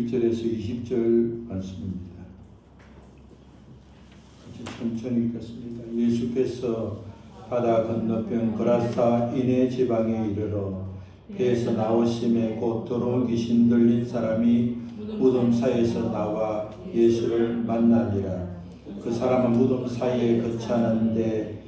1절에서 20절 말씀입니다. 천천히 읽겠습니다. 예수께서 바다 건너편 그라사 이네 지방에 이르러 배에서 나오심에 곧 더러운 귀신 들린 사람이 무덤 사이에서 나와 예수를 만나니라. 그 사람은 무덤 사이에 거처하는데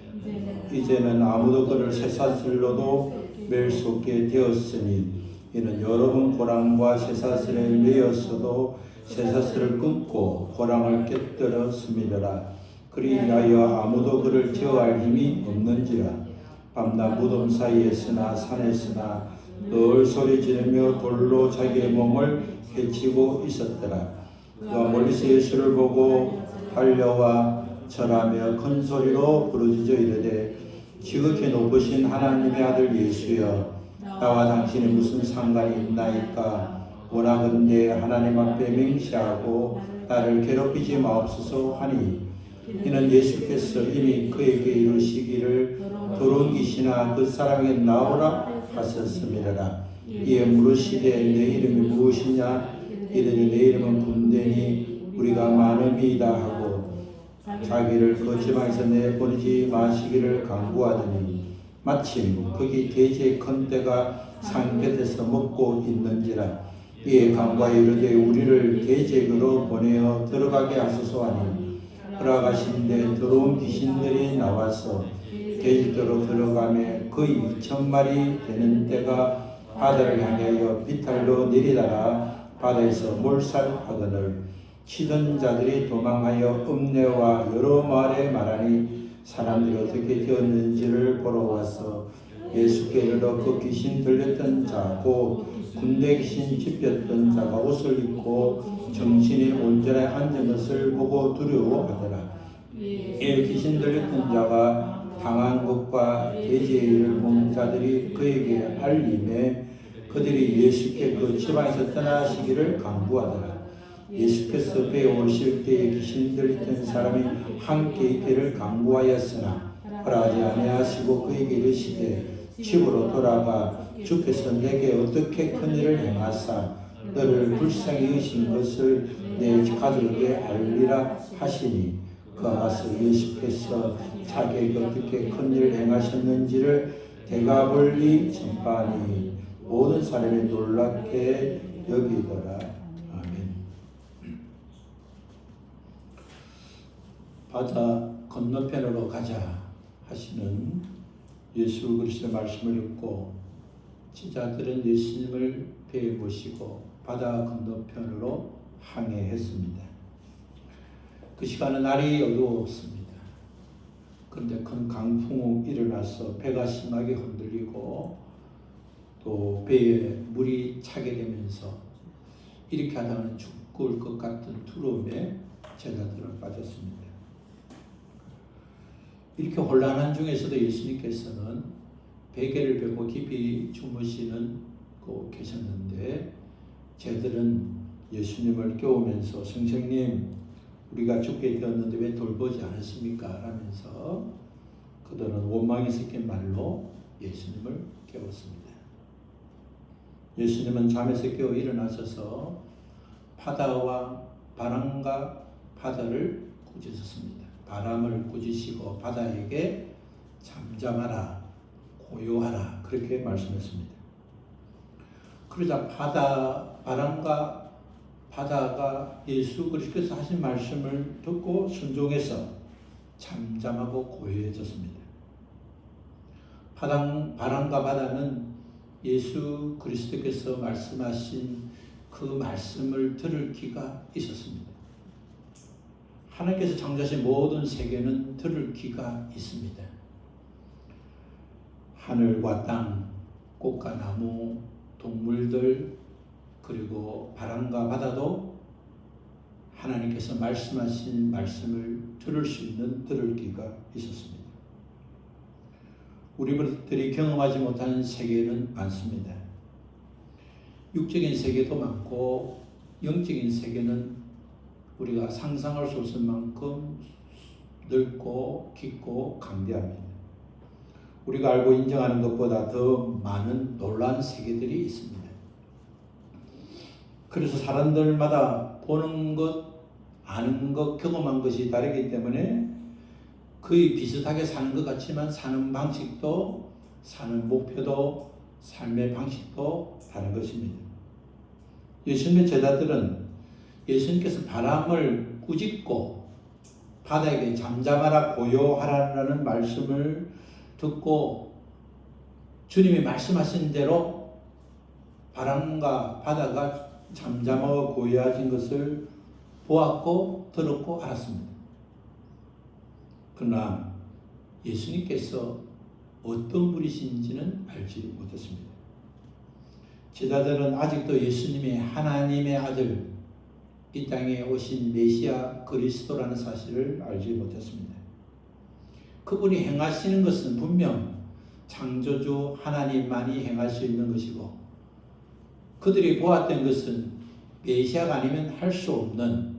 이제는 아무도 그를 쇠사슬로도 맬 수 없게 되었으니 이는 여러 번 고랑과 쇠사슬에 매였어도 쇠사슬을 끊고 고랑을 깨뜨렸음이라. 그리하여 아무도 그를 제어할 힘이 없는지라. 밤낮 무덤 사이에 서나 산에 서나 늘 소리 지르며 돌로 자기의 몸을 해치고 있었더라. 그가 멀리서 예수를 보고 달려와 절하며 큰 소리로 부르짖어 이르되 지극히 높으신 하나님의 아들 예수여, 나와 당신이 무슨 상관이 있나이까? 원하건대 하나님 앞에 맹세하고 나를 괴롭히지 마옵소서 하니, 이는 예수께서 이미 그에게 이르시기를 더러운 귀신아 그 사람에게 나오라 하셨음이라. 이에 물으시되 내 이름이 무엇이냐? 이르되 내 이름은 군대니 우리가 많음이다 하고 자기를 그 지방에서 내보내지 마시기를 강구하더니 마침 거기 돼지의 큰 떼가 산 곁에서 먹고 있는지라. 이에 강구하여 이르되 우리를 돼지에게로 보내어 들어가게 하소서 하니, 들어가신데 더러운 귀신들이 나와서 돼지도로 들어가며 거의 2,000마리 되는 떼가 바다를 향하여 비탈로 내리다가 바다에서 몰살하거늘 치던 자들이 도망하여 읍내와 여러 마을에 말하니 사람들이 어떻게 되었는지를 보러 와서 예수께 이르러 그 귀신 들렸던 자 곧 군대 귀신 짚였던 자가 옷을 입고 정신이 온전히 앉은 것을 보고 두려워하더라. 이 귀신 들렸던 자가 당한 것과 돼지의 일을 본 자들이 그에게 알림에 그들이 예수께 그 지방에서 떠나시기를 강구하더라. 예수께서 배에 오실 때에 귀신 들렸던 사람이 함께 있기를 강구하였으나 허락하지 아니하시고 그에게 이르시되 집으로 돌아가 주께서 내게 어떻게 큰 일을 행하사 너를 불쌍히 여기신 것을 내 가족에게 알리라 하시니, 그가 가서 예수께서 자기에게 어떻게 큰 일을 행하셨는지를 대가벌리 전파하니 모든 사람이 놀랍게 여기더라. 아멘. 바다 건너편으로 가자 하시는 예수 그리스도의 말씀을 읽고 제자들은 예수님을 배에 모시고 바다 건너편으로 항해했습니다. 그 시간은 날이 어두웠습니다. 그런데 큰 강풍이 일어나서 배가 심하게 흔들리고 또 배에 물이 차게 되면서 이렇게 하다가는 죽을 것 같은 두려움에 제자들은 빠졌습니다. 이렇게 혼란한 중에서도 예수님께서는 베개를 베고 깊이 주무시는 고 계셨는데 제자들은 예수님을 깨우면서 선생님 우리가 죽게 되었는데 왜 돌보지 않으십니까? 라면서 그들은 원망이 섞인 말로 예수님을 깨웠습니다. 예수님은 잠에서 깨어 일어나셔서 바다와 바람과 바다를 꾸짖었습니다. 바람을 꾸짖으시고 바다에게 잠잠하라, 고요하라 그렇게 말씀했습니다. 그러자 바람과 바다가 예수 그리스도께서 하신 말씀을 듣고 순종해서 잠잠하고 고요해졌습니다. 바람과 바다는 예수 그리스도께서 말씀하신 그 말씀을 들을 귀가 있었습니다. 하나님께서 창조하신 모든 세계는 들을 귀가 있습니다. 하늘과 땅, 꽃과 나무, 동물들, 그리고 바람과 바다도 하나님께서 말씀하신 말씀을 들을 수 있는 들을 귀가 있었습니다. 우리들이 경험하지 못하는 세계는 많습니다. 육적인 세계도 많고 영적인 세계는 우리가 상상할 수 없을 만큼 넓고 깊고 강대합니다. 우리가 알고 인정하는 것보다 더 많은 놀라운 세계들이 있습니다. 그래서 사람들마다 보는 것, 아는 것, 경험한 것이 다르기 때문에 거의 비슷하게 사는 것 같지만 사는 방식도, 사는 목표도, 삶의 방식도 다른 것입니다. 예수님의 제자들은 예수님께서 바람을 꾸짖고 바다에게 잠잠하라 고요하라는 말씀을 듣고 주님이 말씀하신 대로 바람과 바다가 잠잠하고 고요해진 것을 보았고 들었고 알았습니다. 그러나 예수님께서 어떤 분이신지는 알지 못했습니다. 제자들은 아직도 예수님이 하나님의 아들, 이 땅에 오신 메시아 그리스도라는 사실을 알지 못했습니다. 그분이 행하시는 것은 분명 창조주 하나님만이 행할 수 있는 것이고 그들이 보았던 것은 메시아가 아니면 할 수 없는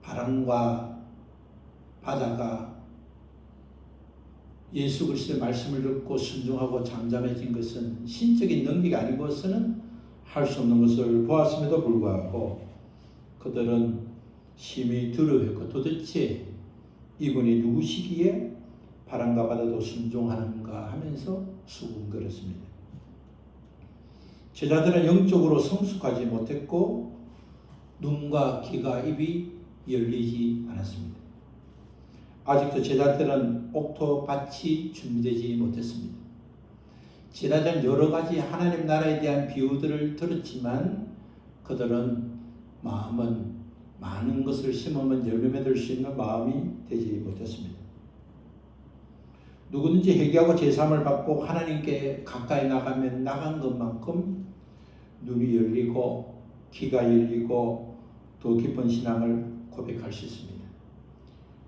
바람과 바다가 예수 그리스도의 말씀을 듣고 순종하고 잠잠해진 것은 신적인 능력이 아니고서는 할 수 없는 것을 보았음에도 불구하고 그들은 심히 두려워했고 도대체 이분이 누구시기에 바람과 바다도 순종하는가 하면서 수군거렸습니다. 제자들은 영적으로 성숙하지 못했고 눈과 귀가 입이 열리지 않았습니다. 아직도 제자들은 옥토밭이 준비되지 못했습니다. 제자들은 여러 가지 하나님 나라에 대한 비유들을 들었지만 그들은 마음은 많은 것을 심으면 열매 맺을 수 있는 마음이 되지 못했습니다. 누구든지 회개하고 제사함을 받고 하나님께 가까이 나가면 나간 것만큼 눈이 열리고 귀가 열리고 더 깊은 신앙을 고백할 수 있습니다.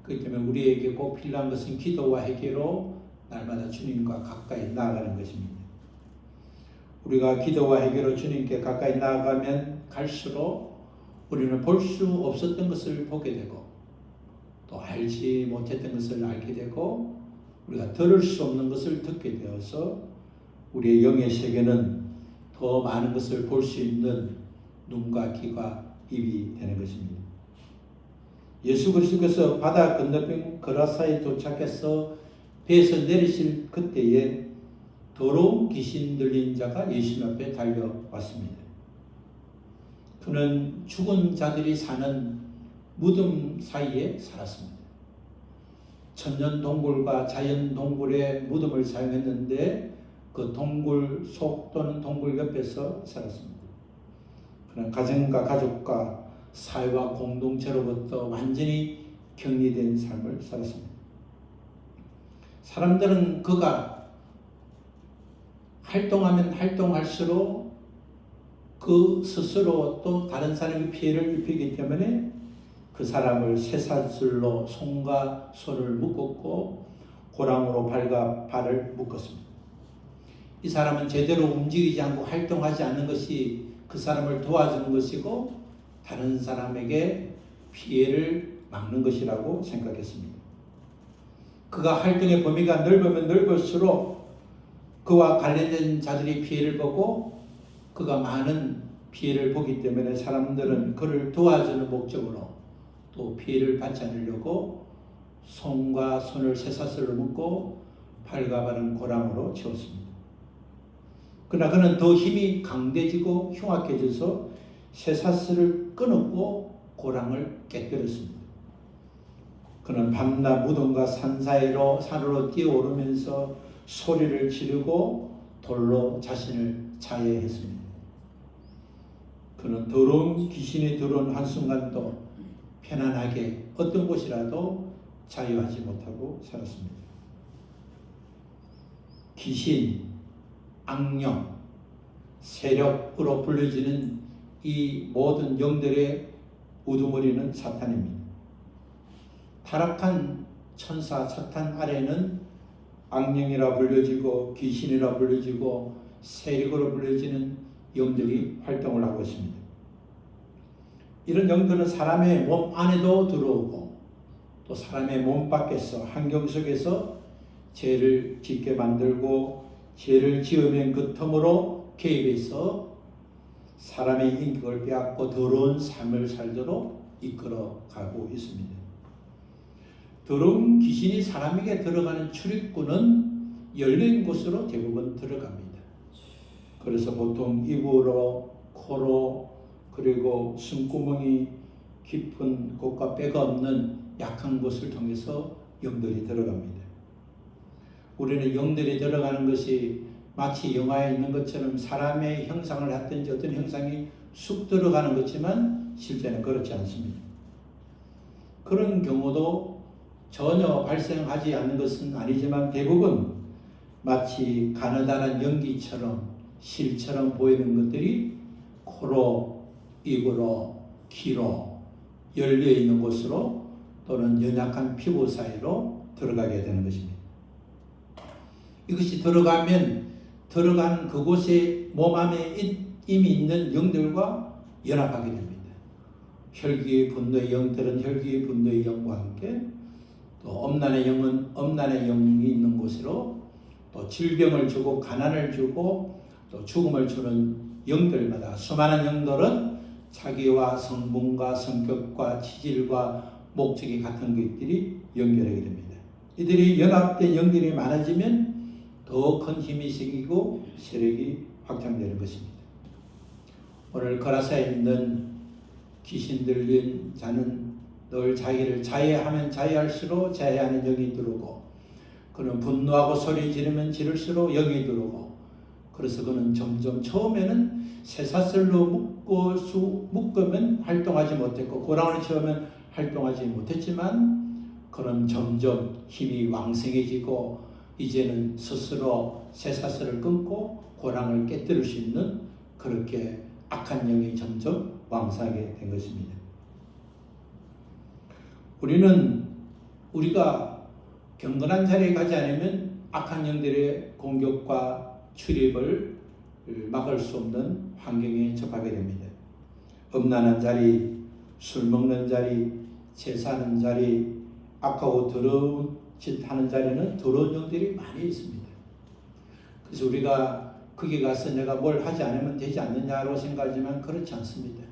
그렇기 때문에 우리에게 꼭 필요한 것은 기도와 회개로 날마다 주님과 가까이 나아가는 것입니다. 우리가 기도와 회개로 주님께 가까이 나아가면 갈수록 우리는 볼 수 없었던 것을 보게 되고 또 알지 못했던 것을 알게 되고 우리가 들을 수 없는 것을 듣게 되어서 우리의 영의 세계는 더 많은 것을 볼 수 있는 눈과 귀가 입이 되는 것입니다. 예수 그리스도께서 바다 건너편 거라사에 도착해서 배에서 내리실 그때에 더러운 귀신 들린 자가 예수님 앞에 달려왔습니다. 그는 죽은 자들이 사는 무덤 사이에 살았습니다. 천년 동굴과 자연 동굴의 무덤을 사용했는데 그 동굴 속 또는 동굴 옆에서 살았습니다. 그는 가정과 가족과 사회와 공동체로부터 완전히 격리된 삶을 살았습니다. 사람들은 그가 활동하면 활동할수록 그 스스로 또 다른 사람이 피해를 입히기 때문에 그 사람을 쇠사슬로 손과 손을 묶었고 고랑으로 발과 발을 묶었습니다. 이 사람은 제대로 움직이지 않고 활동하지 않는 것이 그 사람을 도와주는 것이고 다른 사람에게 피해를 막는 것이라고 생각했습니다. 그가 활동의 범위가 넓으면 넓을수록 그와 관련된 자들이 피해를 보고 그가 많은 피해를 보기 때문에 사람들은 그를 도와주는 목적으로 또 피해를 받지 않으려고 손과 손을 쇠사슬로 묶고 발과 발은 고랑으로 채웠습니다. 그러나 그는 더 힘이 강대지고 흉악해져서 쇠사슬을 끊었고 고랑을 깨뜨렸습니다. 그는 밤낮 무덤과 산 사이로 산으로 뛰어오르면서 소리를 지르고 돌로 자신을 자해했습니다. 그는 더러운 귀신이 들어온 한순간도 편안하게 어떤 곳이라도 자유하지 못하고 살았습니다. 귀신, 악령, 세력으로 불려지는 이 모든 영들의 우두머리는 사탄입니다. 타락한 천사 사탄 아래는 악령이라 불려지고 귀신이라 불려지고 세력으로 불려지는 영들이 활동을 하고 있습니다. 이런 영들은 사람의 몸 안에도 들어오고 또 사람의 몸 밖에서 환경 속에서 죄를 짓게 만들고 죄를 지으면 그 틈으로 개입해서 사람의 인격을 빼앗고 더러운 삶을 살도록 이끌어가고 있습니다. 더러운 귀신이 사람에게 들어가는 출입구는 열린 곳으로 대부분 들어갑니다. 그래서 보통 입으로, 코로, 그리고 숨구멍이 깊은 곳과 빼가 없는 약한 곳을 통해서 영들이 들어갑니다. 우리는 영들이 들어가는 것이 마치 영화에 있는 것처럼 사람의 형상을 하든지 어떤 형상이 쑥 들어가는 것이지만 실제는 그렇지 않습니다. 그런 경우도 전혀 발생하지 않는 것은 아니지만 대부분 마치 가느다란 연기처럼 실처럼 보이는 것들이 코로, 입으로, 귀로 열려 있는 곳으로 또는 연약한 피부 사이로 들어가게 되는 것입니다. 이것이 들어간 그곳에 몸 안에 이미 있는 영들과 연합하게 됩니다. 혈기의 분노의 영들은 혈기의 분노의 영과 함께, 또 엄난의 영은 엄난의 영이 있는 곳으로, 또 질병을 주고 가난을 주고 또 죽음을 주는 영들마다 수많은 영들은 자기와 성분과 성격과 치질과 목적이 같은 것들이 연결하게 됩니다. 이들이 연합된 영들이 많아지면 더 큰 힘이 생기고 세력이 확장되는 것입니다. 오늘 거라사에 있는 귀신 들린 자는 늘 자기를 자해하면 자해할수록 자해하는 영이 들어오고, 그는 분노하고 소리 지르면 지를수록 영이 들어오고, 그래서 그는 점점 처음에는 쇠사슬로 묶으면 활동하지 못했고 고랑을 채우면 활동하지 못했지만, 그는 점점 힘이 왕성해지고 이제는 스스로 쇠사슬을 끊고 고랑을 깨뜨릴 수 있는, 그렇게 악한 영이 점점 왕성하게 된 것입니다. 우리가 경건한 자리에 가지 않으면 악한 영들의 공격과 출입을 막을 수 없는 환경에 접하게 됩니다. 음란한 자리, 술 먹는 자리, 제사하는 자리, 악하고 더러운 짓 하는 자리는 더러운 영들이 많이 있습니다. 그래서 우리가 거기 가서 내가 뭘 하지 않으면 되지 않느냐로 생각하지만 그렇지 않습니다.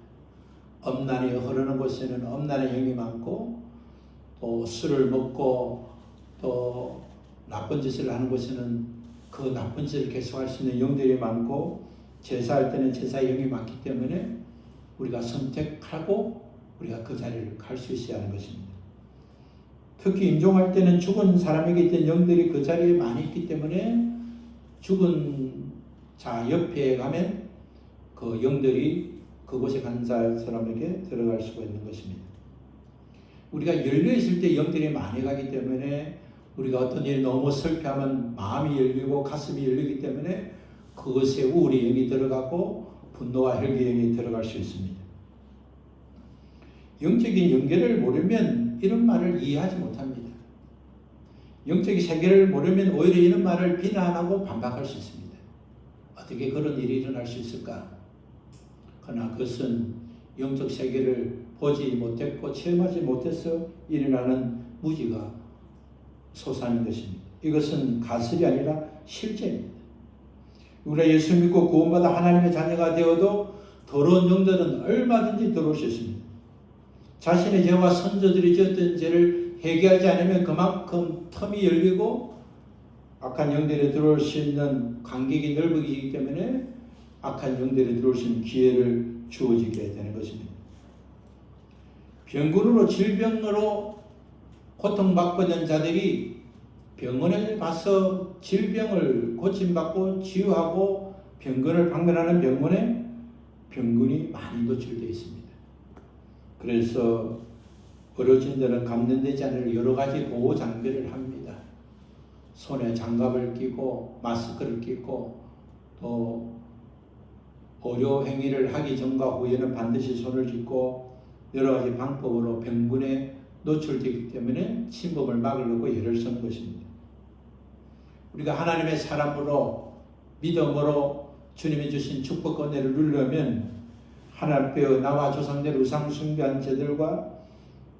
음란이 흐르는 곳에는 음란의 영이 많고, 또 술을 먹고 또 나쁜 짓을 하는 곳에는 그 나쁜 짓을 계속할 수 있는 영들이 많고, 제사할 때는 제사의 영이 많기 때문에 우리가 선택하고 우리가 그 자리를 갈 수 있어야 하는 것입니다. 특히 임종할 때는 죽은 사람에게 있던 영들이 그 자리에 많이 있기 때문에 죽은 자 옆에 가면 그 영들이 그곳에 간 사람에게 들어갈 수가 있는 것입니다. 우리가 열려있을 때 영들이 많이 가기 때문에 우리가 어떤 일이 너무 슬퍼하면 마음이 열리고 가슴이 열리기 때문에 그것에 우울의 영이 들어가고 분노와 혈기의 영이 들어갈 수 있습니다. 영적인 연계를 모르면 이런 말을 이해하지 못합니다. 영적인 세계를 모르면 오히려 이런 말을 비난하고 반박할 수 있습니다. 어떻게 그런 일이 일어날 수 있을까? 그러나 그것은 영적 세계를 보지 못했고 체험하지 못해서 일어나는 무지가 솟아나는 것입니다. 이것은 가설이 아니라 실제입니다. 우리가 예수 믿고 구원받아 하나님의 자녀가 되어도 더러운 영들은 얼마든지 들어올 수 있습니다. 자신의 죄와 선조들이 지었던 죄를 회개하지 않으면 그만큼 틈이 열리고 악한 영들이 들어올 수 있는 간격이 넓어지기 때문에 악한 영들이 들어올 수 있는 기회를 주어지게 되는 것입니다. 병군으로 질병으로 고통받고 있는 자들이 병원에 가서 질병을 고침받고 치유하고 병건을 방문하는 병원에 병군이 많이 노출되어 있습니다. 그래서 어르신들은 감염되지 않을 여러 가지 보호 장비를 합니다. 손에 장갑을 끼고 마스크를 끼고 또 의료 행위를 하기 전과 후에는 반드시 손을 씻고 여러 가지 방법으로 병군에 노출되기 때문에 침범을 막으려고 애를 쓰는 것입니다. 우리가 하나님의 사람으로 믿음으로 주님이 주신 축복 은혜를 누리려면 하나님 앞에 나와 조상들 우상 숭배한 죄들과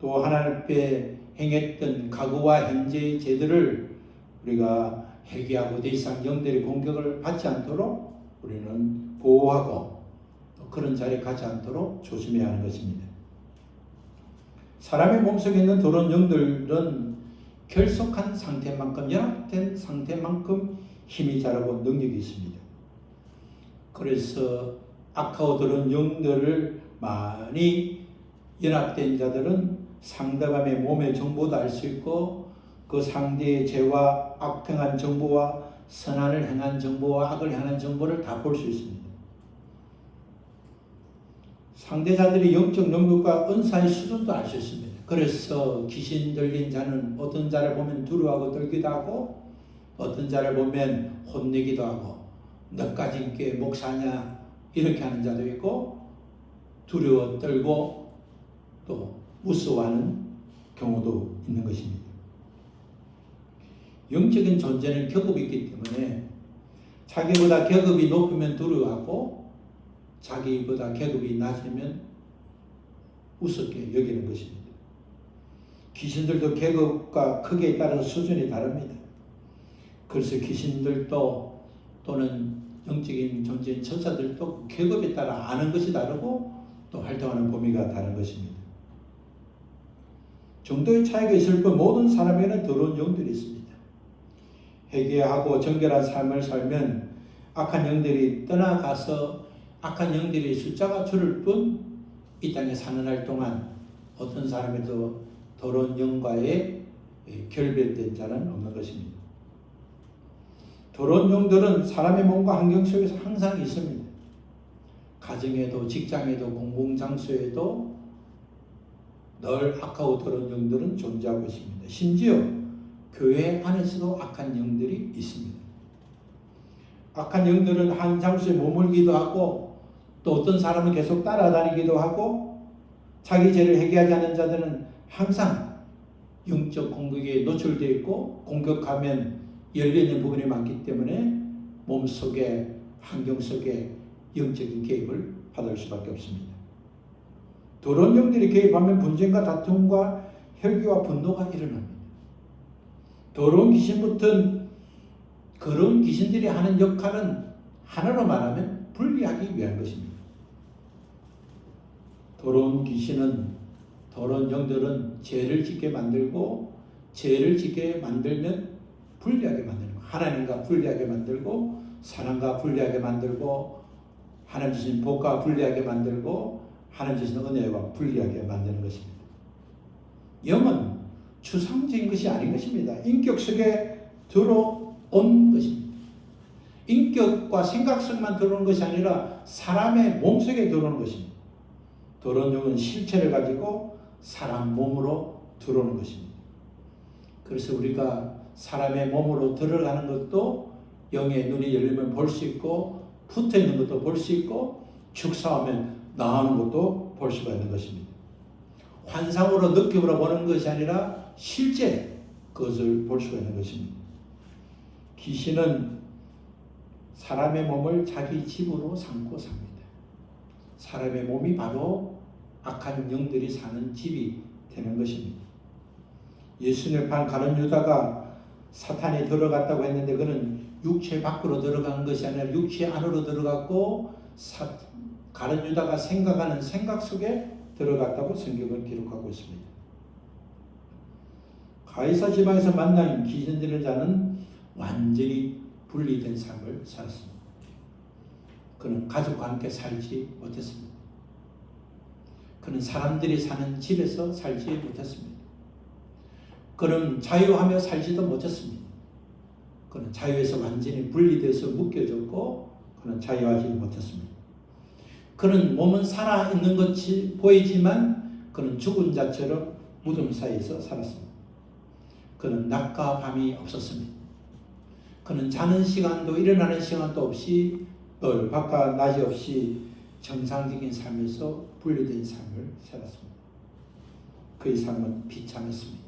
또 하나님 앞에 행했던 과거와 현재의 죄들을 우리가 회개하고 더 이상 영들의 공격을 받지 않도록 우리는 보호하고 또 그런 자리에 가지 않도록 조심해야 하는 것입니다. 사람의 몸속에 있는 더러운 영들은 결속한 상태만큼, 연합된 상태만큼 힘이 자라고 능력이 있습니다. 그래서 악하고 더러운 영들을 많이 연합된 자들은 상대방의 몸의 정보도 알 수 있고 그 상대의 죄와 악행한 정보와 선한을 행한 정보와 악을 행한 정보를 다 볼 수 있습니다. 상대자들의 영적 능력과 은사의 수준도 알 수 있습니다. 그래서 귀신 들린 자는 어떤 자를 보면 두려워하고 떨기도 하고 어떤 자를 보면 혼내기도 하고 너까지 있게 목사냐 이렇게 하는 자도 있고 두려워 떨고 또 무서워하는 경우도 있는 것입니다. 영적인 존재는 격업이 있기 때문에 자기보다 격업이 높으면 두려워하고 자기보다 격업이 낮으면 우습게 여기는 것입니다. 귀신들도 격업과 크기에 따라서 수준이 다릅니다. 그래서 귀신들도 또는 영적인 존재인 천사들도 격업에 따라 아는 것이 다르고 또 활동하는 범위가 다른 것입니다. 정도의 차이가 있을 뿐 모든 사람에게는 더러운 영들이 있습니다. 회개하고 정결한 삶을 살면 악한 영들이 떠나가서 악한 영들의 숫자가 줄을 뿐 이 땅에 사는 날 동안 어떤 사람에도 더러운 영과의 결別된 자는 없는 것입니다. 더러운 영들은 사람의 몸과 환경 속에서 항상 있습니다. 가정에도 직장에도 공공장소에도 늘 악하고 더러운 영들은 존재하고 있습니다. 심지어 교회 안에서도 악한 영들이 있습니다. 악한 영들은 한 장소에 머물기도 하고 또 어떤 사람은 계속 따라다니기도 하고 자기 죄를 회개하지 않은 자들은 항상 영적 공격에 노출되어 있고 공격하면 열려있는 부분이 많기 때문에 몸속에 환경 속에 영적인 개입을 받을 수밖에 없습니다. 더러운 영들이 개입하면 분쟁과 다툼과 혈기와 분노가 일어납니다. 더러운 귀신부터 그런 귀신들이 하는 역할은 하나로 말하면 분리하기 위한 것입니다. 더러운 귀신은 더러운 영들은 죄를 짓게 만들고 죄를 짓게 만들면 분리하게 만드는 거예요. 하나님과 분리하게 만들고 사랑과 분리하게 만들고 하나님 주신 복과 분리하게 만들고 하나님 주신 은혜와 분리하게 만드는 것입니다. 영은 추상적인 것이 아닌 것입니다. 인격 속에 들어온 것입니다. 인격과 생각 속만 들어오는 것이 아니라 사람의 몸속에 들어오는 것입니다. 더러운 영은 실체를 가지고 사람 몸으로 들어오는 것입니다. 그래서 우리가 사람의 몸으로 들어가는 것도 영의 눈이 열리면 볼 수 있고 붙어있는 것도 볼 수 있고 축사하면 나오는 것도 볼 수가 있는 것입니다. 환상으로 느낌으로 보는 것이 아니라 실제 그것을 볼 수가 있는 것입니다. 귀신은 사람의 몸을 자기 집으로 삼고 삽니다. 사람의 몸이 바로 악한 영들이 사는 집이 되는 것입니다. 예수님을 판 가룟 유다가 사탄이 들어갔다고 했는데 그는 육체 밖으로 들어간 것이 아니라 육체 안으로 들어갔고 가룟 유다가 생각하는 생각 속에 들어갔다고 성경은 기록하고 있습니다. 가이사 지방에서 만난 귀신 들린 자는 완전히 분리된 삶을 살았습니다. 그는 가족과 함께 살지 못했습니다. 그는 사람들이 사는 집에서 살지 못했습니다. 그는 자유하며 살지도 못했습니다. 그는 자유에서 완전히 분리돼서 묶여졌고 그는 자유하지 못했습니다. 그는 몸은 살아있는 것이 보이지만 그는 죽은 자처럼 무덤 사이에서 살았습니다. 그는 낮과 밤이 없었습니다. 그는 자는 시간도 일어나는 시간도 없이 늘 밤과 낮이 없이 정상적인 삶에서 분리된 삶을 살았습니다. 그의 삶은 비참했습니다.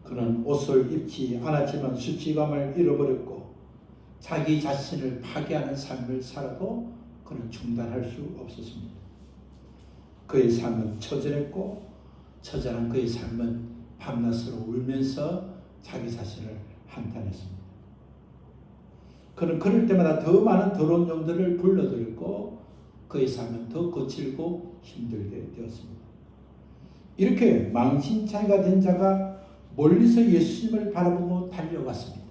그는 옷을 입지 않았지만 수치감을 잃어버렸고 자기 자신을 파괴하는 삶을 살아도 그는 중단할 수 없었습니다. 그의 삶은 처절했고 처절한 그의 삶은 밤낮으로 울면서 자기 자신을 한탄했습니다. 그는 그럴 때마다 더 많은 더러운 영들을 불러들고 그의 삶은 더 거칠고 힘들게 되었습니다. 이렇게 망신차이가 된 자가 멀리서 예수님을 바라보고 달려갔습니다.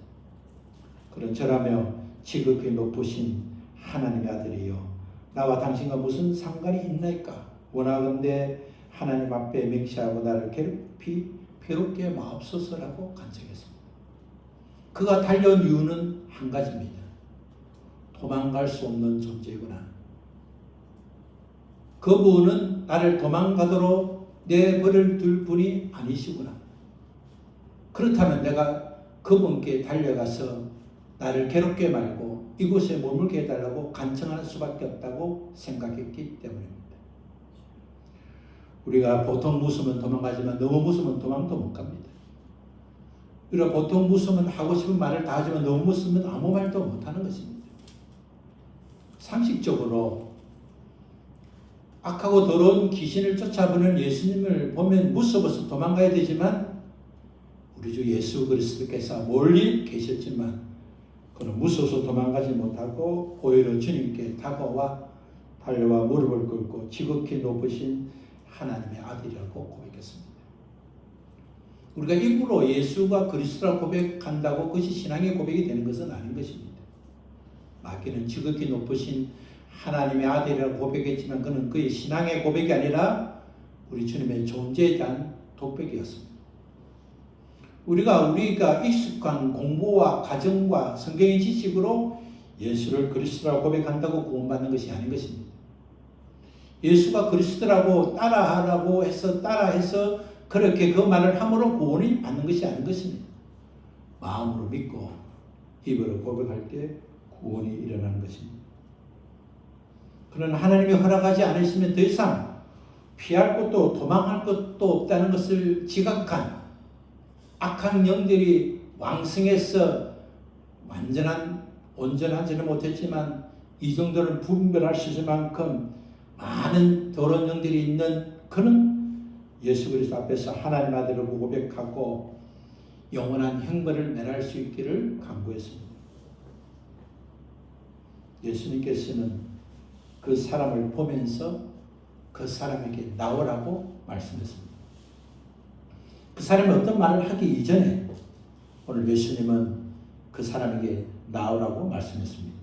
그런 저라며 지극히 높으신 하나님의 아들이여 나와 당신과 무슨 상관이 있나이까? 원하건대 하나님 앞에 맹세하고 나를 괴롭게 마옵소서라고 간청했습니다. 그가 달려온 이유는 한 가지입니다. 도망갈 수 없는 존재구나. 그분은 나를 도망가도록 내버려 둘 분이 아니시구나. 그렇다면 내가 그분께 달려가서 나를 괴롭게 말고 이곳에 머물게 해달라고 간청하는 수밖에 없다고 생각했기 때문입니다. 우리가 보통 무서우면 도망가지만 너무 무서우면 도망도 못 갑니다. 우리가 보통 무서우면 하고 싶은 말을 다 하지만 너무 무서우면 아무 말도 못하는 것입니다. 상식적으로 악하고 더러운 귀신을 쫓아보는 예수님을 보면 무서워서 도망가야 되지만 우리 주 예수 그리스도께서 멀리 계셨지만 그는 무서워서 도망가지 못하고 오히려 주님께 다가와 달려와 무릎을 꿇고 지극히 높으신 하나님의 아들이라고 고백했습니다. 우리가 입으로 예수가 그리스도라고 고백한다고 그것이 신앙의 고백이 되는 것은 아닌 것입니다. 마귀는 지극히 높으신 하나님의 아들이라고 고백했지만 그는 그의 신앙의 고백이 아니라 우리 주님의 존재에 대한 독백이었습니다. 우리가 익숙한 공부와 가정과 성경의 지식으로 예수를 그리스도라고 고백한다고 구원받는 것이 아닌 것입니다. 예수가 그리스도라고 따라하라고 해서 따라해서 그렇게 그 말을 함으로 구원이 받는 것이 아닌 것입니다. 마음으로 믿고 입으로 고백할 때 구원이 일어나는 것입니다. 그는 하나님이 허락하지 않으시면 더 이상 피할 곳도 도망할 곳도 없다는 것을 지각한 악한 영들이 왕성해서 온전하지는 못했지만 이 정도는 분별할 수 있을 만큼 많은 더러운 영들이 있는 그는 예수 그리스도 앞에서 하나님 아들을 고백하고 영원한 형벌을 면할 수 있기를 간구했습니다. 예수님께서는 그 사람을 보면서 그 사람에게 나오라고 말씀했습니다. 그 사람이 어떤 말을 하기 이전에 오늘 예수님은 그 사람에게 나오라고 말씀했습니다.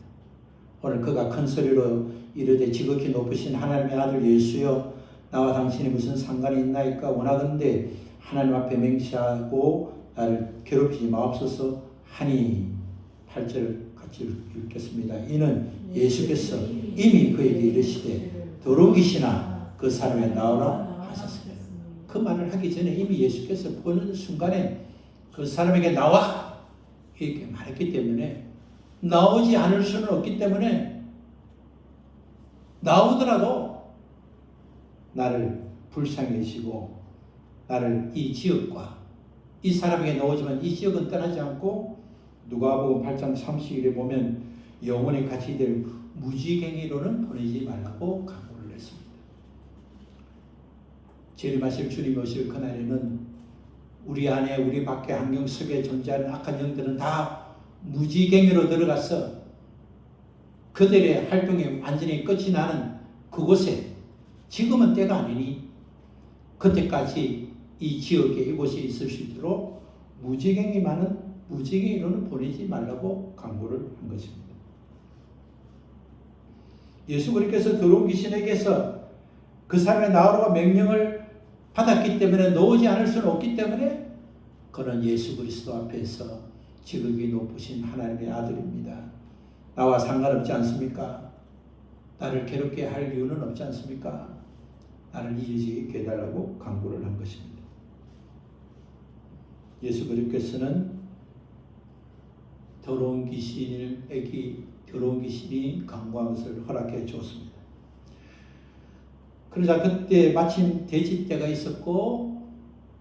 오늘 그가 큰 소리로 이르되 지극히 높으신 하나님의 아들 예수여 나와 당신이 무슨 상관이 있나이까? 원하건대 하나님 앞에 맹세하고 나를 괴롭히지 마옵소서 하니 8절 같이 읽겠습니다. 이는 예수께서 이미 그에게 이르시되 더러운 귀신아 그 사람에 나오라 하셨습니다. 그 말을 하기 전에 이미 예수께서 보는 순간에 그 사람에게 나와 이렇게 말했기 때문에 나오지 않을 수는 없기 때문에 나오더라도 나를 불쌍히 여시고 나를 이 지역과 이 사람에게 나오지만 이 지역은 떠나지 않고 누가복음 8장 31에 보면 영원히 같이 될 무지갱이로는 보내지 말라고 강구를 했습니다. 재림하실 주님 오실 그날에는 우리 안에 우리 밖에 환경 속에 존재하는 악한 영들은 다 무지갱이로 들어가서 그들의 활동이 완전히 끝이 나는 그곳에 지금은 때가 아니니 그때까지 이 지역에 이곳에 있을 수 있도록 무지갱이로는 보내지 말라고 강구를 한 것입니다. 예수 그리스도께서 더러운 귀신에게서 그 사람의 나오라고 명령을 받았기 때문에 놓지 않을 수는 없기 때문에 그는 예수 그리스도 앞에서 지극히 높으신 하나님의 아들입니다. 나와 상관없지 않습니까? 나를 괴롭게 할 이유는 없지 않습니까? 나를 이해지 있게 해달라고 강구를 한 것입니다. 예수 그리스도께서는 더러운 귀신이 강구한 것을 허락해 주었습니다. 그러자 그때 마침 돼지떼가 있었고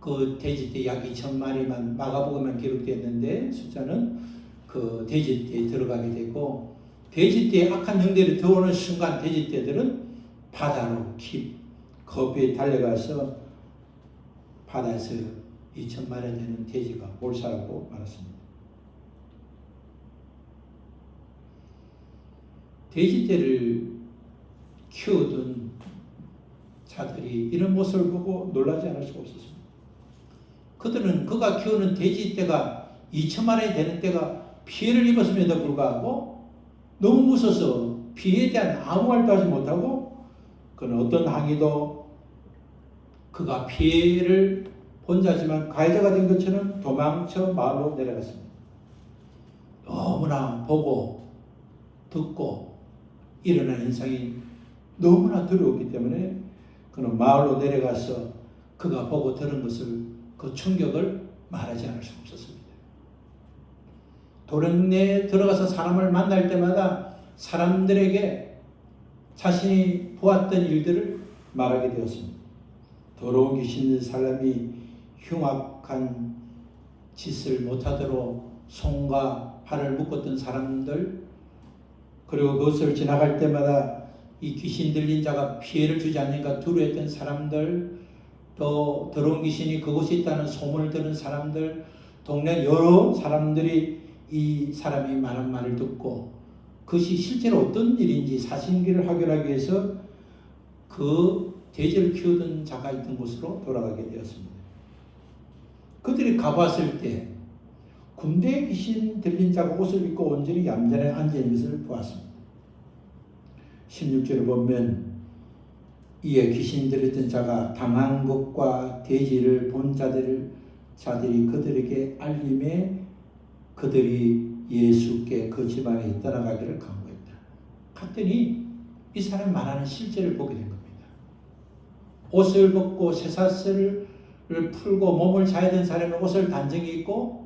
그 돼지떼 약 2,000마리만 마가복음에만 기록되었는데 숫자는 그 돼지떼에 들어가게 되고 돼지떼의 악한 영들이 들어오는 순간 돼지떼들은 바다로 거기에 달려가서 바다에서 2,000마리 되는 돼지가 몰살하고 말았습니다. 돼지떼를 키우던 자들이 이런 모습을 보고 놀라지 않을 수가 없었습니다. 그들은 그가 키우는 돼지 떼가 2천만 원이 되는 떼가 피해를 입었음에도 불구하고 너무 무서워서 피해에 대한 아무 말도 하지 못하고 그는 어떤 항의도 그가 피해를 본 자지만 가해자가 된 것처럼 도망쳐 마을로 내려갔습니다. 너무나 보고 듣고 일어난 현상이 너무나 두려웠기 때문에 그는 마을로 내려가서 그가 보고 들은 것을 그 충격을 말하지 않을 수 없었습니다. 도령내에 들어가서 사람을 만날 때마다 사람들에게 자신이 보았던 일들을 말하게 되었습니다. 더러운 귀신 있는 사람이 흉악한 짓을 못하도록 손과 발을 묶었던 사람들, 그리고 그것을 지나갈 때마다 이 귀신 들린 자가 피해를 주지 않는가 두려워했던 사람들, 또 더러운 귀신이 그곳에 있다는 소문을 들은 사람들, 동네 여러 사람들이 이 사람이 말한 말을 듣고 그것이 실제로 어떤 일인지 사실관계를 확인하기 위해서 그 돼지를 키우던 자가 있던 곳으로 돌아가게 되었습니다. 그들이 가봤을 때 군대 귀신 들린 자가 옷을 입고 온전히 얌전히 앉아있는 것을 보았습니다. 16절을 보면 이에 귀신 들렸던 자가 당한 것과 돼지를 본 자들이 그들에게 알림해 그들이 예수께 그 지방에 떠나가기를 강구했다. 갔더니 이 사람 말하는 실제를 보게 된 겁니다. 옷을 벗고 쇠사슬을 풀고 몸을 자야 된 사람의 옷을 단정히 입고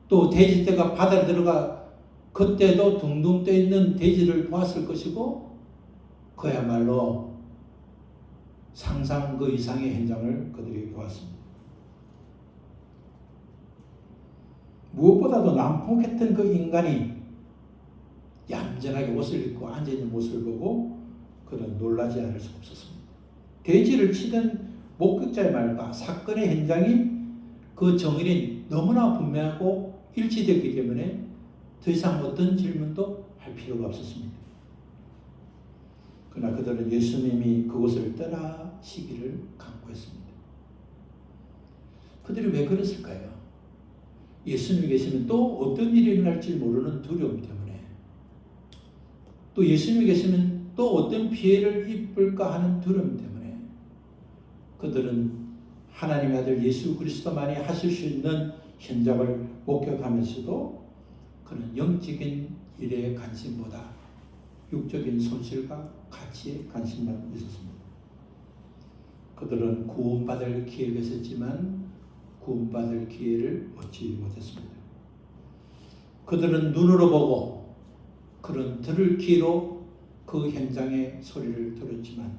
또 돼지떼가 바다에 들어가 그때도 둥둥 떠 있는 돼지를 보았을 것이고 그야말로 상상 그 이상의 현장을 그들이 보았습니다. 무엇보다도 난폭했던 그 인간이 얌전하게 옷을 입고 앉아있는 모습을 보고 그는 놀라지 않을 수 없었습니다. 돼지를 치던 목격자의 말과 사건의 현장이 그 정인이 너무나 분명하고 일치되었기 때문에 더 이상 어떤 질문도 할 필요가 없었습니다. 그러나 그들은 예수님이 그곳을 떠나시기를 강구했습니다. 그들이 왜 그랬을까요? 예수님이 계시면 또 어떤 일이 일어날지 모르는 두려움 때문에, 또 예수님이 계시면 또 어떤 피해를 입을까 하는 두려움 때문에 그들은 하나님의 아들 예수 그리스도만이 하실 수 있는 현장을 목격하면서도 그는 영적인 일에 관심보다 육적인 손실과 가치에 관심만 있었습니다. 그들은 구원받을 기회가 있었지만 구원받을 기회를 얻지 못했습니다. 그들은 눈으로 보고 그는 들을 귀로 그 현장의 소리를 들었지만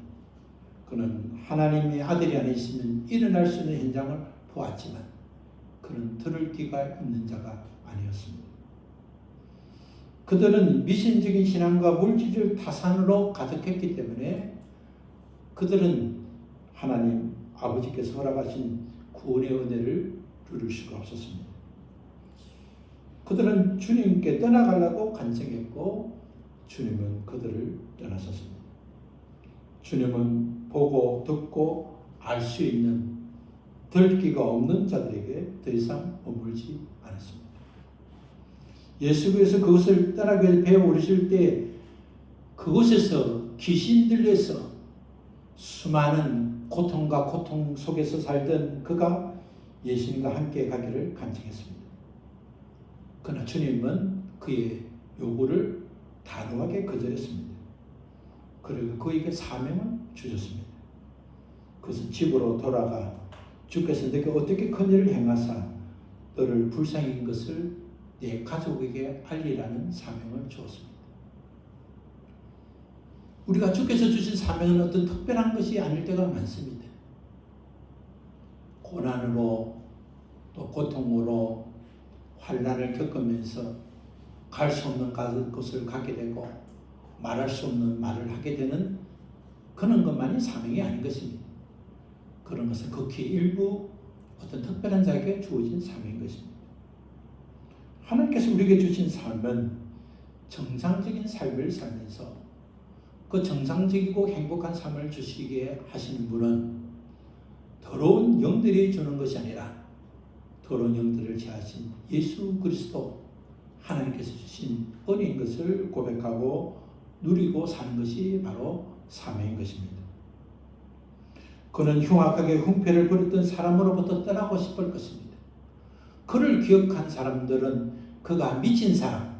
그는 하나님의 아들이 안에 있으면 일어날 수 있는 현장을 보았지만 그는 들을 귀가 있는 자가 아니었습니다. 그들은 미신적인 신앙과 물질적 타산으로 가득했기 때문에 그들은 하나님 아버지께서 허락하신 구원의 은혜를 누릴 수가 없었습니다. 그들은 주님께 떠나가려고 간청했고 주님은 그들을 떠나셨습니다. 주님은 보고 듣고 알 수 있는 들기가 없는 자들에게 더 이상 머물지 않았습니다. 예수께서 그것을 떠나게 배워오실 때 그곳에서 귀신 들려서 수많은 고통과 고통 속에서 살던 그가 예수님과 함께 가기를 간청했습니다. 그러나 주님은 그의 요구를 단호하게 거절했습니다. 그리고 그에게 사명을 주셨습니다. 그것은 집으로 돌아가 주께서 내게 어떻게 큰 일을 행하사 너를 불쌍히 한 것을 내 가족에게 알리라는 사명을 주었습니다. 우리가 주께서 주신 사명은 어떤 특별한 것이 아닐 때가 많습니다. 고난으로 또 고통으로 환난을 겪으면서 갈 수 없는 곳을 가게 되고 말할 수 없는 말을 하게 되는 그런 것만이 사명이 아닌 것입니다. 그런 것은 극히 일부 어떤 특별한 자에게 주어진 사명인 것입니다. 하나님께서 우리에게 주신 삶은 정상적인 삶을 살면서 그 정상적이고 행복한 삶을 주시게 하시는 분은 더러운 영들이 주는 것이 아니라 더러운 영들을 제하신 예수 그리스도 하나님께서 주신 은혜인 것을 고백하고 누리고 사는 것이 바로 사명인 것입니다. 그는 흉악하게 흥패를 부렸던 사람으로부터 떠나고 싶을 것입니다. 그를 기억한 사람들은 그가 미친 사람,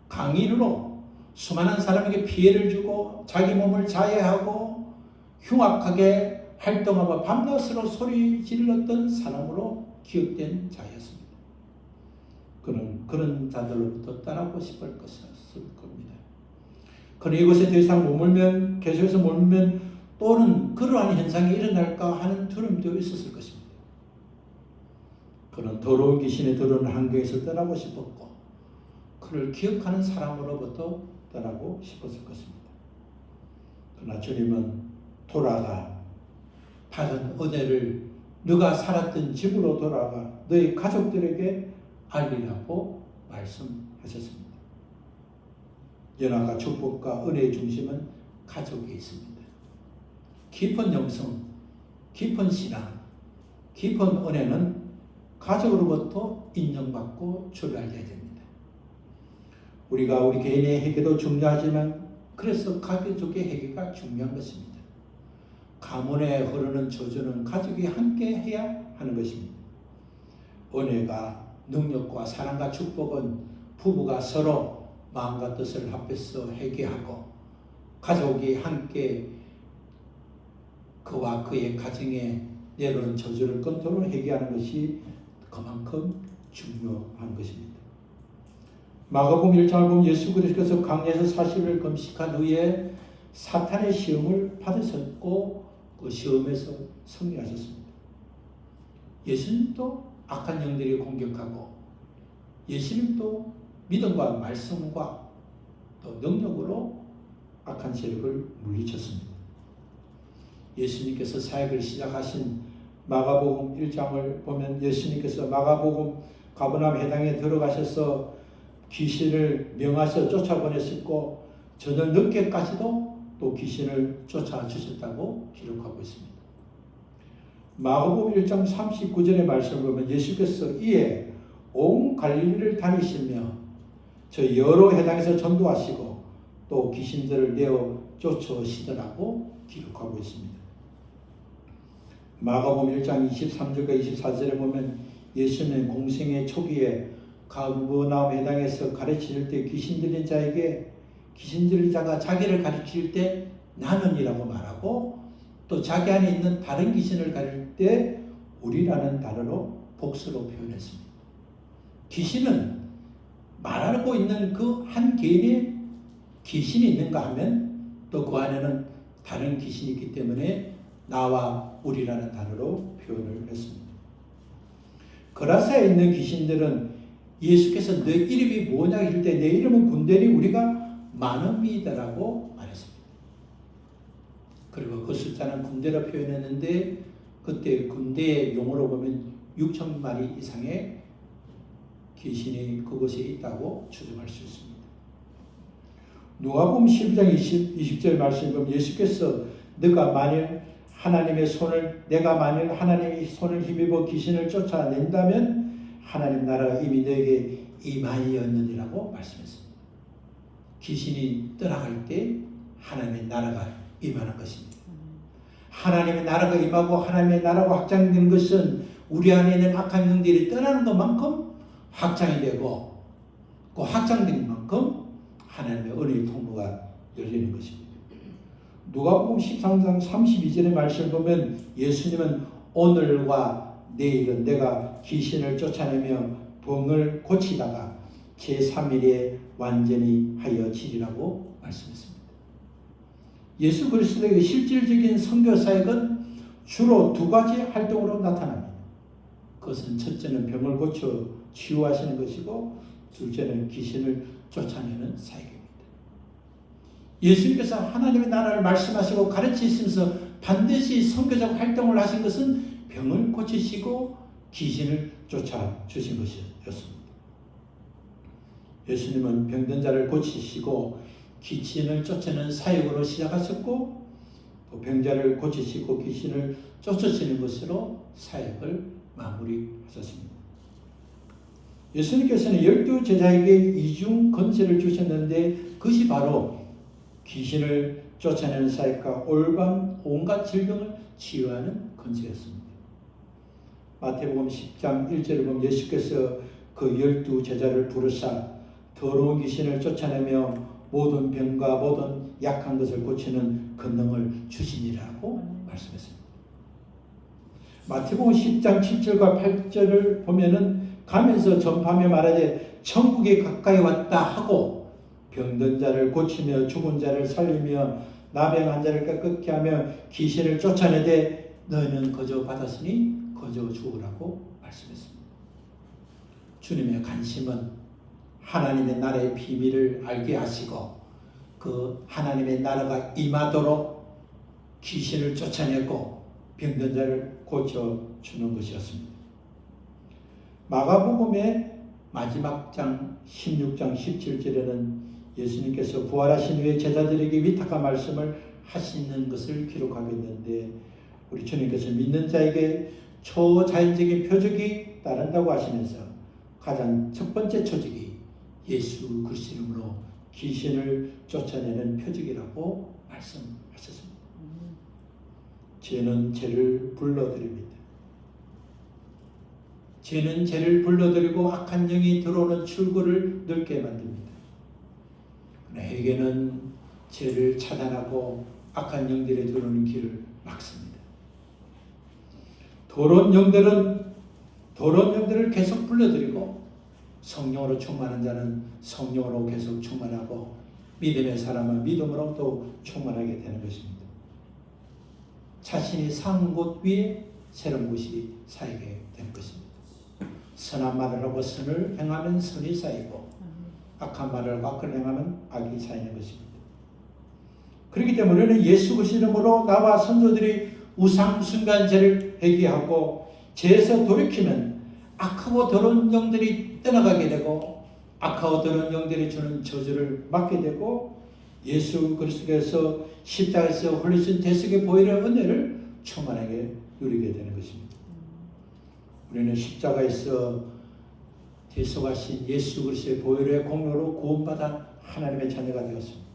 강인으로 수많은 사람에게 피해를 주고 자기 몸을 자해하고 흉악하게 활동하고 밤낮으로 소리 질렀던 사람으로 기억된 자였습니다. 그는 그런 자들로부터 떠나고 싶을 것이었을 겁니다. 그는 이곳에 더 이상 머물면, 계속해서 머물면 또는 그러한 현상이 일어날까 하는 두려움도 있었을 것입니다. 그는 더러운 귀신의 더러운 환경에서 떠나고 싶었고 그를 기억하는 사람으로부터 떠나고 싶었을 것입니다. 그러나 주님은 돌아가 받은 은혜를 너가 살았던 집으로 돌아가 너희 가족들에게 알리라고 말씀하셨습니다. 연합과 축복과 은혜의 중심은 가족에 있습니다. 깊은 영성, 깊은 신앙, 깊은 은혜는 가족으로부터 인정받고 출발해야 됩니다. 우리가 우리 개인의 회개도 중요하지만 그래서 가족의 회개가 중요한 것입니다. 가문에 흐르는 저주는 가족이 함께 해야 하는 것입니다. 은혜가 능력과 사랑과 축복은 부부가 서로 마음과 뜻을 합해서 회개하고 가족이 함께 그와 그의 가정에 내려오는 저주를 끊도록 회개하는 것이 그만큼 중요한 것입니다. 마가복음 1장을 보면 예수 그리스도께서 광야에서 40일 금식한 후에 사탄의 시험을 받으셨고 그 시험에서 승리하셨습니다. 예수님도 악한 영들이 공격하고 예수님도 믿음과 말씀과 또 능력으로 악한 세력을 물리쳤습니다. 예수님께서 사역을 시작하신 마가복음 1장을 보면 예수님께서 마가복음 가버나움 회당에 들어가셔서 귀신을 명하셔 쫓아보냈었고 저녁 늦게까지도 또 귀신을 쫓아주셨다고 기록하고 있습니다. 마가복음 1장 39절의 말씀을 보면 예수께서 이에 온 갈릴리를 다니시며 저 여러 회당에서 전도하시고 또 귀신들을 내어 쫓아오시더라고 기록하고 있습니다. 마가복음 1장 23절과 24절에 보면 예수는 공생의 초기에 가버나움 회당에서 가르칠 때 귀신 들린 자에게 귀신 들린 자가 자기를 가르칠 때 나는이라고 말하고 또 자기 안에 있는 다른 귀신을 가릴 때 우리라는 단어로 복수로 표현했습니다. 귀신은 말하고 있는 그 한 개인의 귀신이 있는가 하면 또 그 안에는 다른 귀신이 있기 때문에 나와 우리라는 단어로 표현을 했습니다. 거라사에 있는 귀신들은 예수께서 내 이름이 뭐냐 할 때 내 이름은 군대니 우리가 많음이다라고 말했습니다. 그리고 그 숫자는 군대로 표현했는데 그때 군대의 용어로 보면 6천 마리 이상의 귀신이 그곳에 있다고 추정할 수 있습니다. 누가복음 12장 20절 말씀 보면 예수께서 내가 만일 하나님의 손을 힘입어 귀신을 쫓아낸다면 하나님 나라가 이미 너에게 임하였느니라고 말씀했습니다. 귀신이 떠나갈 때 하나님의 나라가 임하는 것입니다. 하나님의 나라가 임하고 하나님의 나라가 확장되는 것은 우리 안에 있는 악한 영들이 떠나는 것만큼 확장이 되고 그 확장된 만큼 하나님의 은혜의 통로가 열리는 것입니다. 누가복음 13장 32절의 말씀을 보면 예수님은 오늘과 내일은 내가 귀신을 쫓아내며 병을 고치다가 제3일에 완전히 하여지리라고 말씀했습니다. 예수 그리스도의 실질적인 선교 사역은 주로 두 가지 활동으로 나타납니다. 그것은 첫째는 병을 고쳐 치유하시는 것이고 둘째는 귀신을 쫓아내는 사역입니다. 예수님께서 하나님의 나라를 말씀하시고 가르치시면서 반드시 선교적 활동을 하신 것은 병을 고치시고 귀신을 쫓아주신 것이었습니다. 예수님은 병든 자를 고치시고 귀신을 쫓아내는 사역으로 시작하셨고 또 병자를 고치시고 귀신을 쫓으시는 것으로 사역을 마무리하셨습니다. 예수님께서는 12제자에게 이중 권세를 주셨는데 그것이 바로 귀신을 쫓아내는 사역과 올바른 온갖 질병을 치유하는 권세였습니다. 마태복음 10장 1절을 보면 예수께서 그 12제자를 부르사 더러운 귀신을 쫓아내며 모든 병과 모든 약한 것을 고치는 권능을 주시니라고 말씀했습니다. 마태복음 10장 7절과 8절을 보면은 가면서 전파하며 말하되 천국이 가까이 왔다 하고 병든 자를 고치며 죽은 자를 살리며 나병한 자를 깨끗게 하며 귀신을 쫓아내되 너희는 거저 받았으니 거저 주우라고 말씀했습니다. 주님의 관심은 하나님의 나라의 비밀을 알게 하시고 그 하나님의 나라가 임하도록 귀신을 쫓아내고 병든 자를 고쳐주는 것이었습니다. 마가복음의 마지막 장 16장 17절에는 예수님께서 부활하신 후에 제자들에게 위탁한 말씀을 하시는 것을 기록하고 있는데 우리 주님께서 믿는 자에게 초자연적인 표적이 따른다고 하시면서 가장 첫 번째 초적이 예수 그리스도 이름으로 귀신을 쫓아내는 표적이라고 말씀하셨습니다. 죄는 죄를 불러들입니다. 죄는 죄를 불러들이고 악한 영이 들어오는 출구를 넓게 만듭니다. 회개는 죄를 차단하고 악한 영들이 들어오는 길을 막습니다. 더러운 영들을 계속 불러들이고 성령으로 충만한 자는 성령으로 계속 충만하고 믿음의 사람은 믿음으로 또 충만하게 되는 것입니다. 자신이 산 곳 위에 새로운 것이 쌓이게 되는 것입니다. 선한 말을 하고 선을 행하면 선이 쌓이고 악한 말을 하고 악을 행하면 악이 쌓이는 것입니다. 그렇기 때문에 우리는 예수 그리스도 이름으로 나와 선조들이 우상 숭배한 죄를 회개하고 죄에서 돌이키면 악하고 더러운 영들이 떠나가게 되고 악하고 더러운 영들이 주는 저주를 막게 되고 예수 그리스도께서 십자가에서 흘리신 대속의 보혈의 은혜를 충만하게 누리게 되는 것입니다. 우리는 십자가에서 대속하신 예수 그리스도의 보혈의 공로로 구원받아 하나님의 자녀가 되었습니다.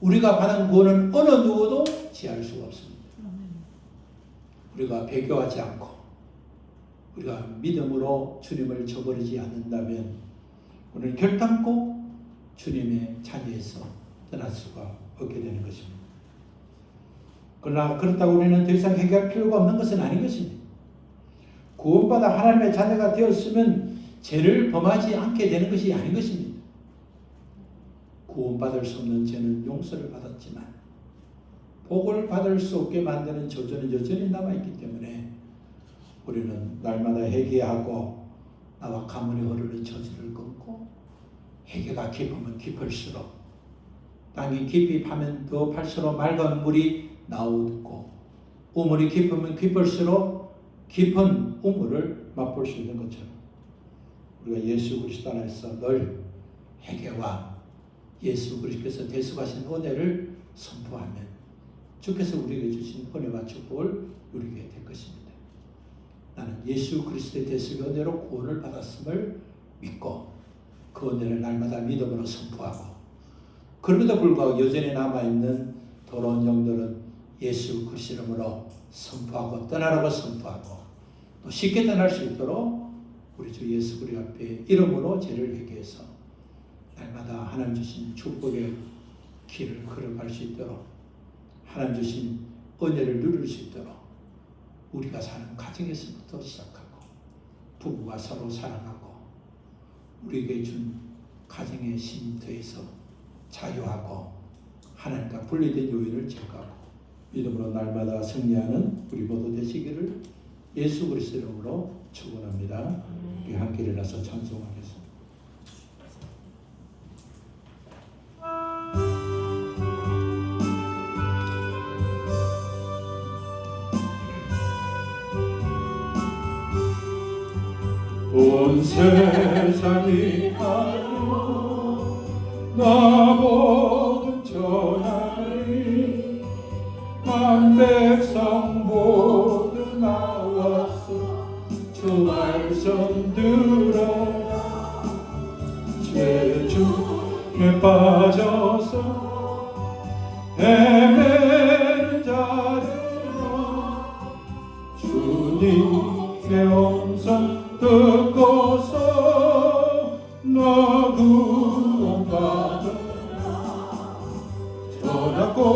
우리가 받은 구원은 어느 누구도 지할 수가 없습니다. 우리가 배교하지 않고 우리가 믿음으로 주님을 저버리지 않는다면 우리는 결단코 주님의 자녀에서 떠날 수가 없게 되는 것입니다. 그러나 그렇다고 우리는 더 이상 회개할 필요가 없는 것은 아닌 것입니다. 구원받아 하나님의 자녀가 되었으면 죄를 범하지 않게 되는 것이 아닌 것입니다. 구원받을 수 없는 죄는 용서를 받았지만 복을 받을 수 없게 만드는 저주는 여전히 남아있기 때문에 우리는 날마다 회개하고 나와 가문이 흐르는 저주를 끊고 회개가 깊으면 깊을수록 땅이 깊이 파면 더 팔수록 맑은 물이 나오고 우물이 깊으면 깊을수록 깊은 우물을 맛볼 수 있는 것처럼 우리가 예수 그리스도 안에서 늘 회개와 예수 그리스도께서 대속하신 은혜를 선포하면 주께서 우리에게 주신 은혜와 축복을 누리게 될 것입니다. 나는 예수 그리스도의 대속의 은혜로 구원을 받았음을 믿고 그 은혜를 날마다 믿음으로 선포하고 그럼에도 불구하고 여전히 남아있는 더러운 영들은 예수 그리스도 이름으로 선포하고 떠나라고 선포하고 또 쉽게 떠날 수 있도록 우리 주 예수 그리스도 앞에 이름으로 죄를 회개해서 날마다 하나님 주신 축복의 길을 걸어갈 수 있도록 하나님 주신 은혜를 누릴 수 있도록 우리가 사는 가정에서부터 시작하고 부부가 서로 사랑하고 우리에게 준 가정의 쉼터에서 자유하고 하나님과 분리된 요인을 제거하고 믿음으로 날마다 승리하는 우리 모두 되시기를 예수 그리스도 이름으로 축원합니다. 우리 함께 일어나서 찬송하겠습니다. 온 세상이 하루 나보고 백성 모두 나와서 주 말씀 들어라. 죄중에 빠져서 헤매는 자들아 주님의 음성 듣고서 너 구원받으라. 전하고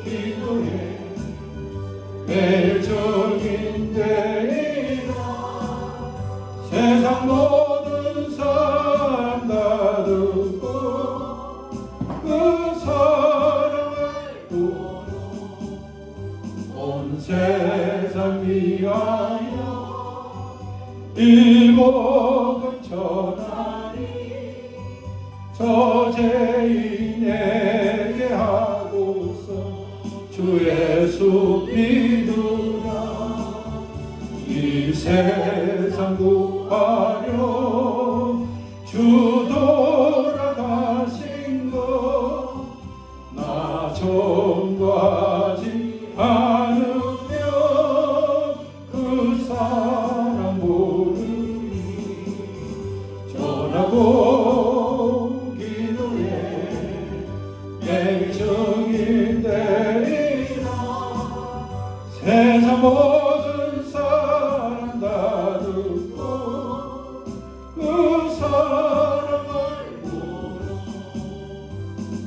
기도해 매일 정인 되리라. 세상 모든 사람 다 듣고 그 사랑을 보러 온 세상 위하여 이 복음 전하리. 저 죄인에게 하고서 주 예수 믿으라. 이 세상 구하려 주 돌아가신 것 나 전도하지 않으며 그 사랑 모르니. 전하고 기도해 매일 정인 되리라. 세상 모든 사람 다 듣고 그 사랑을 보러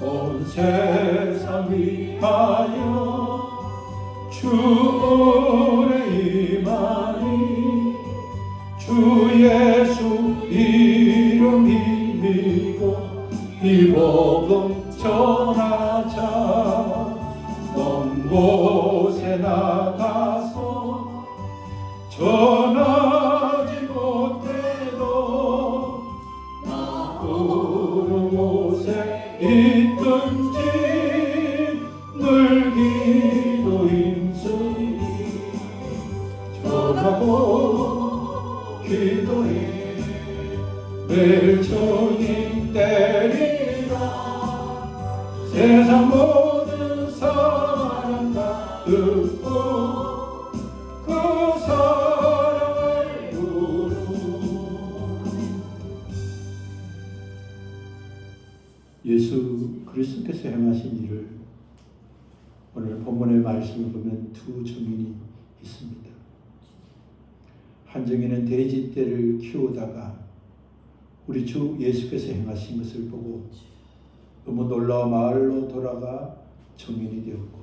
온 세상 위하여 주 은혜 임하니. 주 예수 이름 힘입고 이 복음 전하자. 먼 곳에 나가서 전하지 못해도 나쁜 곳에 있든지 늘 기도 힘쓰니. 전하고 기도해 매일 정인 되리라. 세상 모든 사람 다 듣고 그 사랑을 부르. 예수 그리스도께서 행하신 일을 오늘 본문의 말씀을 보면 두 증인이 있습니다. 한 증인은 돼지떼를 키우다가 우리 주 예수께서 행하신 것을 보고 너무 놀라워 마을로 돌아가 증인이 되었고,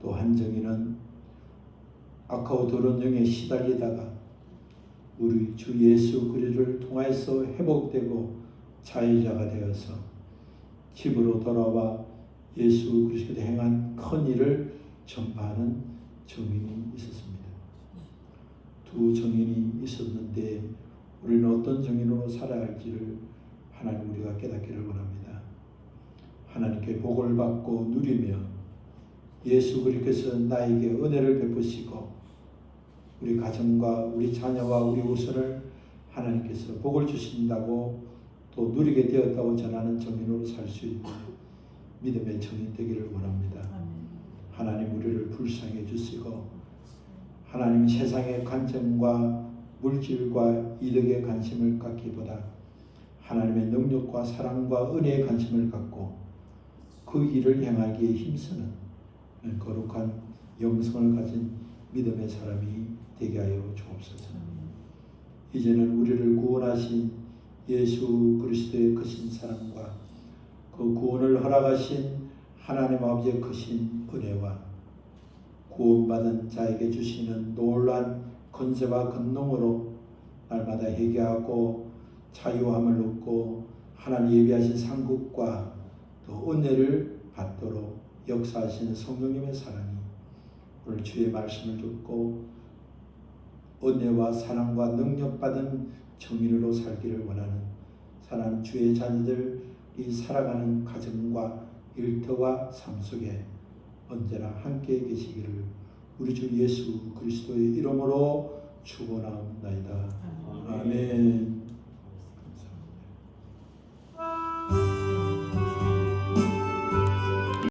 또 한 증인은 악하고 더러운 영에 시달리다가 우리 주 예수 그리스도를 통하여서 회복되고 자유자가 되어서 집으로 돌아와 예수 그리스도가 행한 큰 일을 전파하는 증인이 있었습니다. 두 증인이 있었는데 우리는 어떤 증인으로 살아야 할지를 하나님 우리가 깨닫기를 원합니다. 하나님께 복을 받고 누리며 예수 그리스도께서 나에게 은혜를 베푸시고 우리 가정과 우리 자녀와 우리 후손을 하나님께서 복을 주신다고 또 누리게 되었다고 전하는 증인으로 살 수 있는 믿음의 증인 되기를 원합니다. 하나님 우리를 불쌍해 주시고 하나님 세상의 관점과 물질과 이득에 관심을 갖기보다 하나님의 능력과 사랑과 은혜에 관심을 갖고 그 일을 행하기에 힘쓰는 거룩한 영성을 가진 믿음의 사람이 되게 하여 주옵소서. 이제는 우리를 구원하신 예수 그리스도의 크신 사랑과 그 구원을 허락하신 하나님 아버지의 크신 은혜와 구원받은 자에게 주시는 놀라운 권세와 권능으로 날마다 회개하고 자유함을 얻고 하나님 예비하신 상급과 또 은혜를 받도록 역사하시는 성령님의 사랑이 오늘 주의 말씀을 듣고 은혜와 사랑과 능력받은 정인으로 살기를 원하는 사랑하는 주의 자녀들이 살아가는 가정과 일터와 삶 속에 언제나 함께 계시기를 우리 주 예수 그리스도의 이름으로 축원하옵나이다. 아멘.